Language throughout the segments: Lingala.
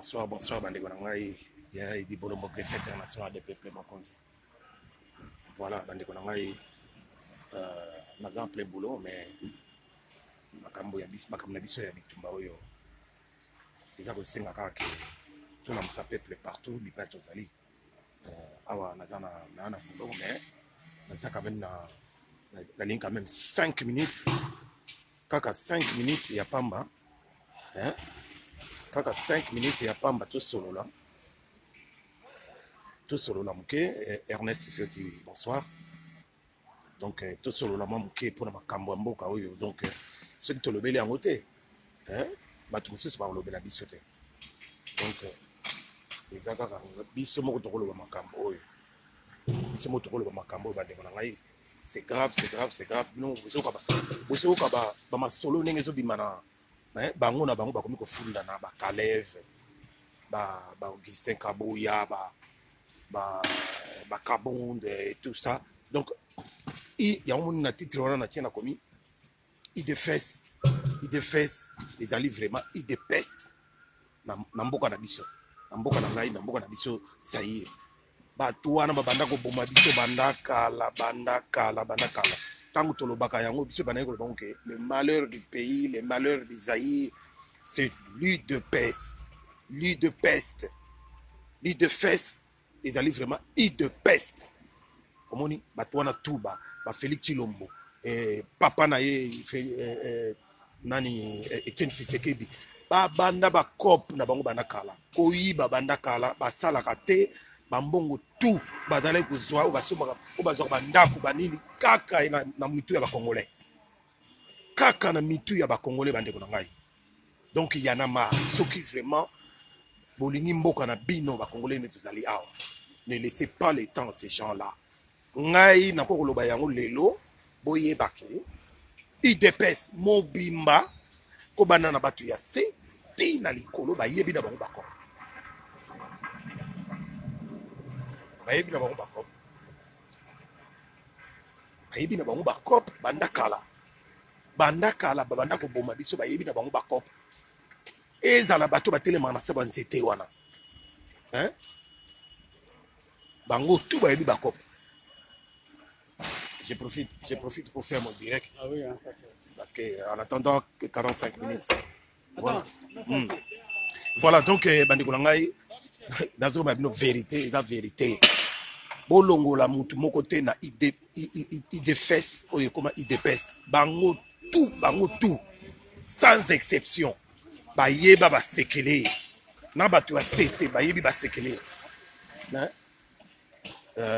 Bonsoir, bonsoir, bandeko na ngai. Ya Idi Bolombo Greffe international des peuples Mokonzi. Voilà, bandeko na ngai. Naza en plein boulot, mais makambo na biso ya bitumba oyo. Eza ko senga kaka ke tout na musa peuple partout, bipa tozali. Awa naza na boulot, mais naza quand même na ligne quand même 5 minutes. Kaka 5 minutes ya pamba. Hein? Kaka 5 minutes ya pamba to solo là. Tout solo là mouké, Ernest Fioti, bonsoir. Donc tout solo là mouké pour na makambo mboka oyo. Donc ceux qui te le belé en côté, hein? Bah tout ça c'est pas le belé bisoté. Donc les gars biso moko to ko makambo oyo. Biso moko to ko makambo ba de ngai. C'est grave, c'est grave, c'est grave. Non, vous ba ma solo ndenge zo bimana. Hein? Bango na bango ba komi ko funda na ba Kalev, ba Augustin Kaboya, ba Kabonde et tout ça. Donc il y a un titre on a tient commis il défesse les alliés vraiment il dépeste na mboka na biso na mboka na ngai na mboka na biso ça y est ba toi na banda ko boma biso bandaka tango tolobaka yango biso bana ko bango ke le malheur du pays, le malheur du Zaïre, c'est lui de peste les alliés vraiment il de peste. Comment batwana tuba ba Félix Chilombo papa na ye nani Etienne Tshisekedi ba banda ba cop na bango banda kala koyiba banda kala basala kate bambongo tout bazale kozwa basomaka bazwa bandako banini kaka na mitu ya ba congolais kaka na mitu ya ba congolais bande ko na ngai. Donc il y en a marre soki vraiment bolingi mboka na bino ba congolais ne tozali awa. Ne laissez pas le temps ces gens-là. Ngai na ko koloba yango lelo boye bake i dépêche mobimba ko banana batu ya se tina likolo ba yebi na bango bako ba yebi na bango bako banda kala banda ko boma biso ba yebi na bango bako ezala bato batelema na se ba nzete wana hein bango tout ba yebi bako. Je profite pour faire mon direct. Ah oui, hein, ça parce qu'en attendant 45 minutes. Voilà, voilà donc, Bandikolangay, dans une vérité, la vérité. Bolongo la moutou, mon côté, na idée fesse, ou comment idée peste. Bango tout, sans exception. Ba yeba ba sekele. Na ba tu a cessé, ba yebi ba sekele.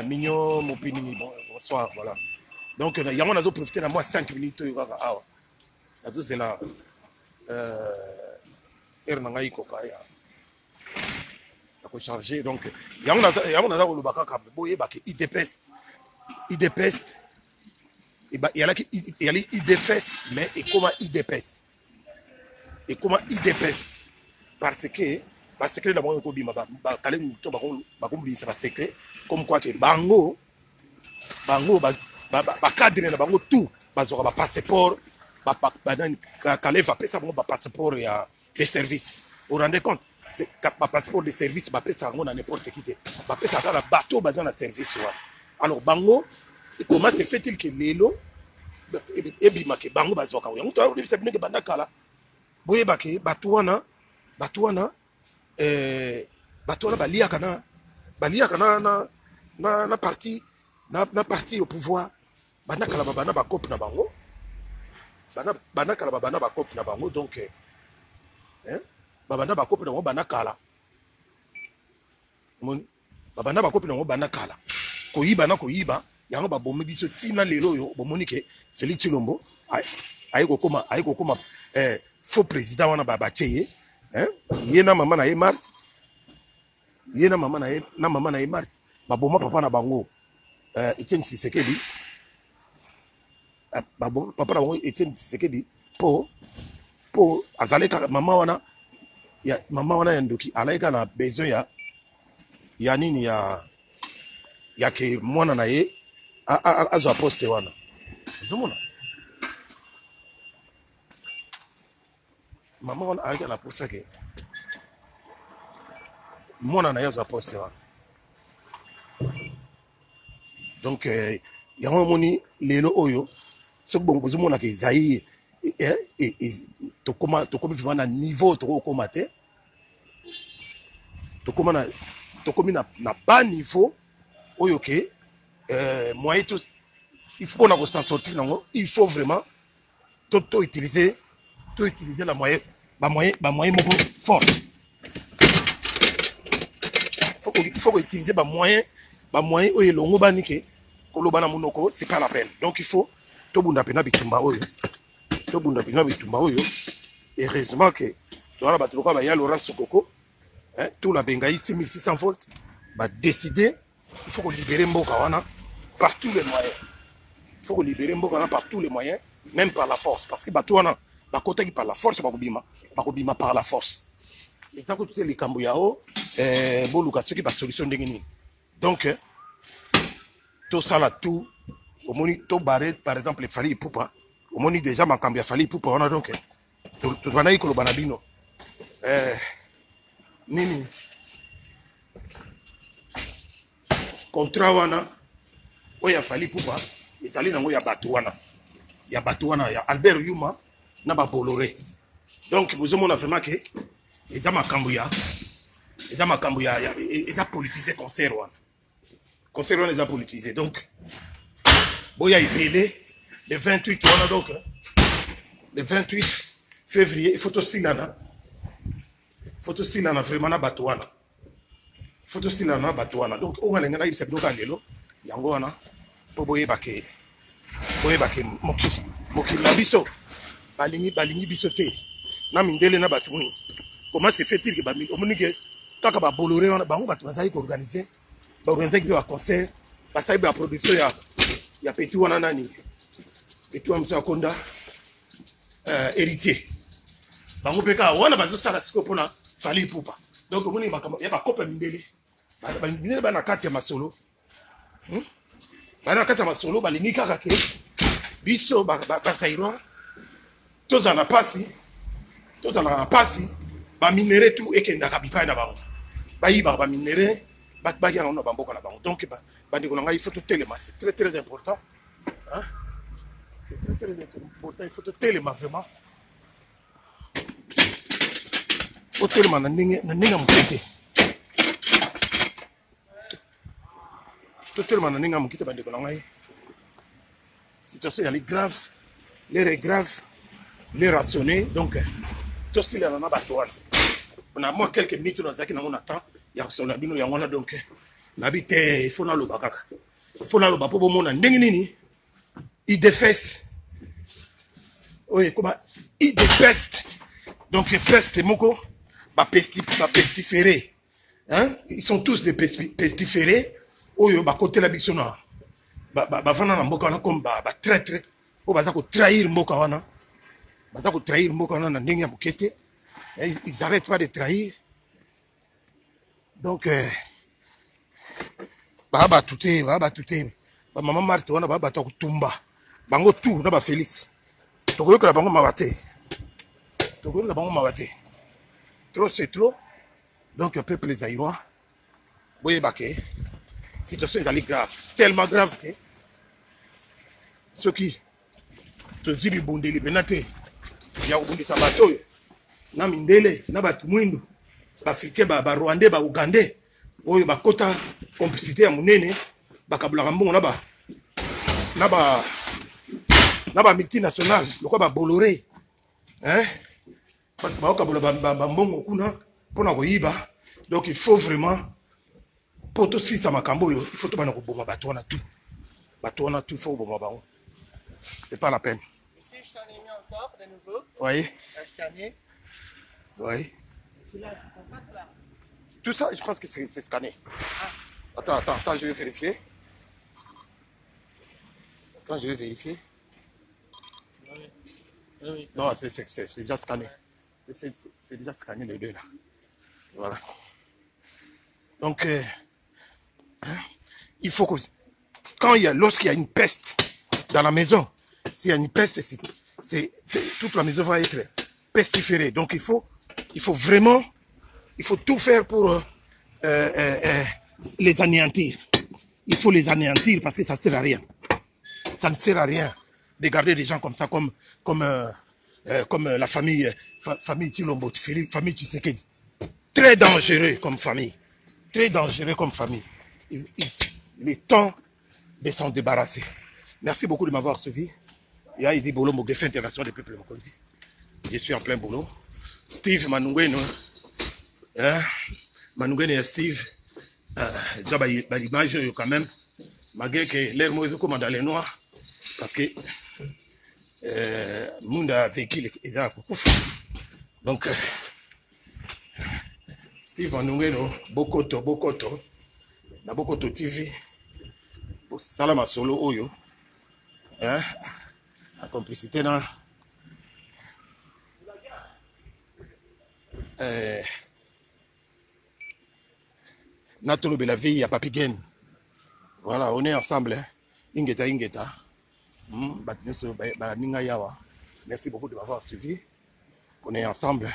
Mignon, mon pini, bonsoir, voilà. Donc, il y a un profité de moi 5 minutes. C'est là. Il faut changer. Donc, il y a il dépeste. Il dépeste. Il défesse, mais comment il dépeste. Et comment il dépeste. Parce que secret d'abord ko bima ba kalem to ba ko bi sa secret comme quoi que bango ba cadre na bango tout ba zo ba passeport ba Kalev va pesa bango ba passeport ya de service. Vous vous rendez compte c'est ba passeport de service ba pesa bango na n'importe qui te ba pesa ka na bateau ba dans la service wa. Alors bango comment se fait-il que lelo et bima ke bango ba zo ka yango to bi se bine ke banda kala boye ba ke batuana batola baliaka na parti au pouvoir banakala bana ba cop na bango banakala bana ba cop na bango donc hein babana ba cop na bango banakala mon babana ba cop na bango banakala koyiba yango ba bombe biso tina lelo yo bomoni ke Félix Chilombo ay ko koma faux président wana ba cheye. Hein? Yena mama na Mart. Yena mama na Mart. Baboma papa na bango. Etienne Tshisekedi. Baboma papa na bango Etienne Tshisekedi. Po azaleka mama wana ya ndoki alaika na besoin ya nini ya ke mwana na ye azo poste wana. Zomona. Mama wana alaika na poste ke mwana na ye aza poste wana. Donc yango moni lelo oyo soki bongo bozomonaka ezali tokomi vraiment na niveau tokokoma te, tokomi na bas niveau oyo ke moyen to il faut qu'on s'en sortir nango, il faut vraiment utiliser la moyen moko fort. Il faut utiliser ba moyen oyo longo banike koloba na monoko, c'est pas la peine. Donc il faut tobunda pena bitumba oyo, heureusement que voilà ba toloka ba ya Laurent Sokoko, hein, tout la bengai 6600 volts ba décider il faut qu'on libérer mboka wana par tous les moyens. Il faut qu'on libérer mboka wana par tous les moyens, même par la force, parce que bato wana ba kota qui par la force bakobima par la force. Et ça que les kambuyao boluka ceux qui ba solution ndengeni. Donc tout ça là tout au moni to barré par exemple les Fally Ipupa au moni déjà makambia Fally Ipupa on a donc tout bana ikolo banabino nini contrat wana oya Fally Ipupa ezali nango ya bato wana ya Albert Yuma na ba Bolloré. Donc vous avez vraiment que les makambo ya politisé concert wana. Concert wana les a politisé. Donc boya ibele le 28 wana donc le 28 février il faut aussi là vraiment na bato wana. Faut aussi là na bato wana. Donc on va ngana ibisa biloka lelo yango wana po boye bake moki la biso balingi biso te. Na mindele na bato ni comment se fait-il que ba omunike kaka ba Bolloré wana bango bato bazali ko organiser ba concert basali ba production ya Petit wana nani Petit wana msa konda héritier bango peka wana bazo sala siko pona Fally Ipupa. Donc omuni ya ba kopa mindele bana kati ya masolo bana kati ya masolo balingi kaka ke biso ba sairo toza na pasi ba minéré tout et kenda kabipa na bango bayiba ba minéré ba ya na bamboka na bango. Donc ba ndiko na ngai il faut tout téléma, c'est très très important, hein, c'est très très important, il faut tout téléma vraiment au téléma na ninga mukete tout téléma na ninga mukete ba ndiko na ngai situation elle est grave, l'air est grave, l'air rationné. Donc tout ça là na bato wana on a moi quelques minutes dans zaki na on attend ya sona bino ya wana. Donc nabité il faut na loba kaka il faut na loba po bomona ndenge nini il défesse oui comment il dépeste. Donc peste moko ba pestiféré, hein, ils sont tous des pestiférés oyo ba côté la biso na ba vana na mboka wana comme ba traître o baza ko trahir mboka wana. Ils n'arrêtent pas de trahir. Donc, baba tout. Maman Marthe, on a baba tumba. Bango tout, on a Félix. Toko que la bango mabate. Trop c'est trop. Donc, le peuple les Aïrois. Boye baké. Situation est grave. Tellement grave que ceux qui te zibi bondeli benate. Ya ubundisa bato oyo na mindele na bato mwindu baafrikain ba rwandais ba ougandais oyo bakota complicité ya munene bakabulaka mbongo na ba multinational lokwa ba Bolloré, hein, bakabula ba mbongo kuna pona koyiba. Donc il faut vraiment poto si sa makambo yo il faut to bana ko boma bato wana tout il faut boma bango, c'est pas la peine. Encore de nouveau. Oui. Scanner. Oui. Là, on passe là. Tout ça, je pense que c'est scanné. Ah. Attends, je vais vérifier. Oui. Non, c'est déjà scanné. C'est déjà scanné les deux là. Voilà. Donc, il faut que lorsqu'il y a une peste dans la maison, s'il y a une peste, toute la maison va être pestiférée. Donc il faut vraiment, il faut tout faire pour les anéantir. Il faut les anéantir parce que ça ne sert à rien. Ça ne sert à rien de garder des gens comme ça, comme la famille Chilombo, famille Tshisekedi. Très dangereux comme famille. Très dangereux comme famille. Il est temps de s'en débarrasser. Merci beaucoup de m'avoir suivi. Il y a Idi Bolo Mogefe International des Peuples Mokonzi. Je suis en plein boulot. Steve Manungweno. Manungweno et Steve. L'image quand même. Malgré que l'air mauvais comme dans les noirs. Parce que le monde a vécu les là. Donc, Steve Manungweno, Bokoto. Na Bokoto TV. Salama solo Oyo. La complicité dans Natolo de la vie à Papigen. Voilà, on est ensemble. Ingeta. Merci beaucoup de m'avoir suivi. On est ensemble.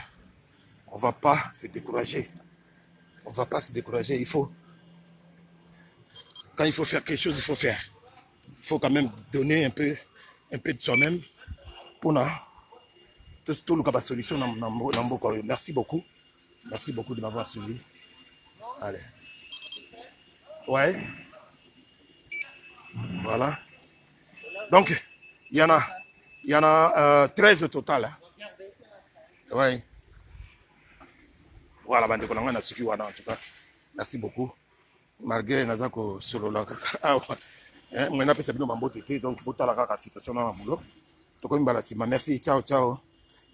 On ne va pas se décourager. On ne va pas se décourager. Il faut. Quand il faut faire quelque chose, il faut faire. Il faut quand même donner un peu de soi-même pour tout le cas de solution. Merci beaucoup. Merci beaucoup de m'avoir suivi. Allez. Ouais. Voilà. Donc, il y en a 13 au total. Hein. Ouais. Voilà, bande on a suivi en tout cas. Merci beaucoup. Malgré Nazako solo là. On a fait ça donc faut la situation dans le boulot. Donc merci, ciao.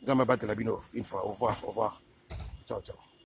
Zama battre la bino une fois. Au revoir. Ciao.